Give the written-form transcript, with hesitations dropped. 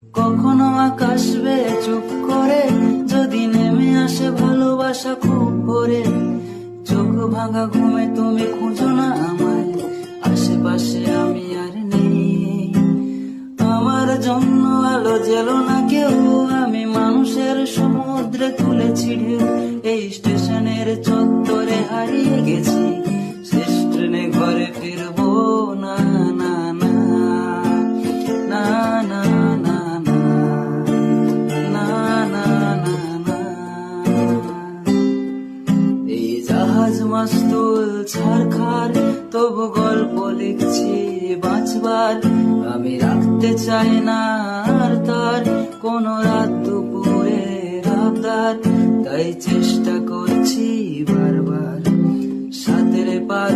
কখনো আকাশ বেয়ে চুপ করে যদি নেমে আসে ভালোবাসা খুব ভোরে, চোখ ভাঙা ঘুমে তুমি খুঁজো না আমায়, আশেপাশে আমি আর নেই। আমার জন্য আলো জেলো না কেউ, আমি মানুষের সমুদ্রে তুলেছি ঢেউ। এই স্টেশনের চত্বরে হারিয়ে গেছি, শেষ ট্রেনে ঘরে ফিরবো না না না না না না না না না না। এই জাহাজ মাস্তুল ছারখার, তবু গল্প লিখছি বাঁচবার। আমি রাখতে চাই না আর তার কোনো রাত দুপুরের আবদার, তাই চেষ্টা করছি বারবার সাঁতরে পার